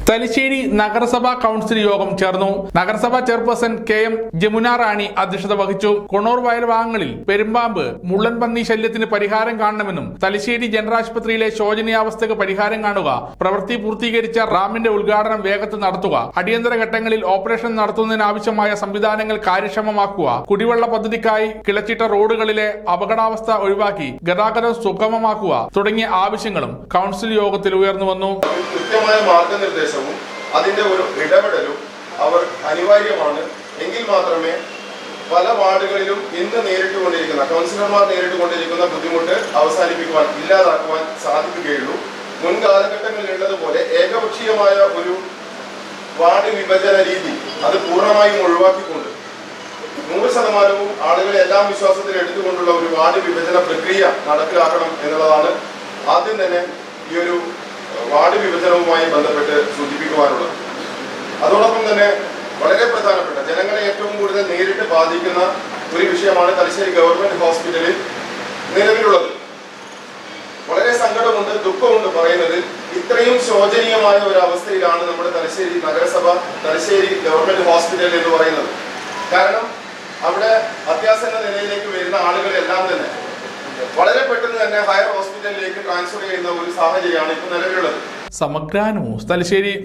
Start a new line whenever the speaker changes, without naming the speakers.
തലശ്ശേരി നഗരസഭാ കൗൺസിൽ യോഗം ചേർന്നു. നഗരസഭാ ചെയർപേഴ്സൺ KM ജമുന റാണി അധ്യക്ഷത വഹിച്ചു. കൊണൂർ വയൽ ഭാഗങ്ങളിൽ പെരുമ്പാമ്പ്, മുള്ളൻ പന്നി ശല്യത്തിന് പരിഹാരം കാണണമെന്നും തലശ്ശേരി ജനറാശുപത്രിയിലെ ശോചനീയാവസ്ഥയ്ക്ക് പരിഹാരം കാണുക, പ്രവൃത്തി പൂർത്തീകരിച്ച റാമിന്റെ ഉദ്ഘാടനം വേഗത്തിൽ നടത്തുക, അടിയന്തര ഘട്ടങ്ങളിൽ ഓപ്പറേഷൻ നടത്തുന്നതിനാവശ്യമായ സംവിധാനങ്ങൾ കാര്യക്ഷമമാക്കുക, കുടിവെള്ള പദ്ധതിക്കായി കിളച്ചിട്ട റോഡുകളിലെ അപകടാവസ്ഥ ഒഴിവാക്കി ഗതാഗതം സുഗമമാക്കുക തുടങ്ങിയ ആവശ്യങ്ങളും കൗൺസിൽ യോഗത്തിൽ ഉയർന്നു വന്നു.
കൃത്യമായ മാർഗനിർദ്ദേശവും അതിന്റെ ഒരു ഇടപെടലും അവർ അനിവാര്യമാണ്. എങ്കിൽ മാത്രമേ പല വാർഡുകളിലും ഇന്ന് നേരിട്ടുകൊണ്ടിരിക്കുന്ന കൗൺസിലർമാർ നേരിട്ടുകൊണ്ടിരിക്കുന്ന ബുദ്ധിമുട്ട് അവസാനിപ്പിക്കുവാൻ, ഇല്ലാതാക്കുവാൻ സാധിക്കുകയുള്ളൂ. മുൻകാലഘട്ടങ്ങളിലുള്ളതുപോലെ ഏകപക്ഷീയമായ ഒരു വാർഡ് വിഭജന രീതി അത് പൂർണ്ണമായും ഒഴിവാക്കിക്കൊണ്ട് 100% ആളുകളെ എല്ലാം വിശ്വാസത്തിൽ എടുത്തുകൊണ്ടുള്ള ഒരു വാർഡ് വിഭജന പ്രക്രിയ നടപ്പിലാക്കണം എന്നുള്ളതാണ് ആദ്യം തന്നെ ഈ ഒരു വാർഡ് വിഭജനവുമായി ബന്ധപ്പെട്ട് സൂചിപ്പിക്കുവാനുള്ളത്. അതോടൊപ്പം തന്നെ വളരെ പ്രധാനപ്പെട്ട ജനങ്ങളെ ഏറ്റവും കൂടുതൽ നേരിട്ട് ബാധിക്കുന്ന ഒരു വിഷയമാണ് തലശ്ശേരി ഗവൺമെന്റ് ഹോസ്പിറ്റലിൽ നിലവിലുള്ളത്. വളരെ സങ്കടമുണ്ട്, ദുഃഖമുണ്ട് പറയുന്നത്. ഇത്രയും ശോചനീയമായ ഒരു അവസ്ഥയിലാണ് നമ്മുടെ തലശ്ശേരി നഗരസഭ, തലശ്ശേരി ഗവൺമെന്റ് ഹോസ്പിറ്റൽ എന്ന് പറയുന്നത്. കാരണം അവിടെ അത്യാസന്ന നിലയിലേക്ക് വരുന്ന ആളുകളെല്ലാം തന്നെ വളരെ പെട്ടെന്ന് തന്നെ ഹയർ ഹോസ്പിറ്റലിലേക്ക് ട്രാൻസ്ഫർ ചെയ്യുന്ന ഒരു സാഹചര്യമാണ് ഇപ്പോൾ നിലവിലുള്ളത്.
സമഗ്ര ന്യൂസ് തലശ്ശേരി.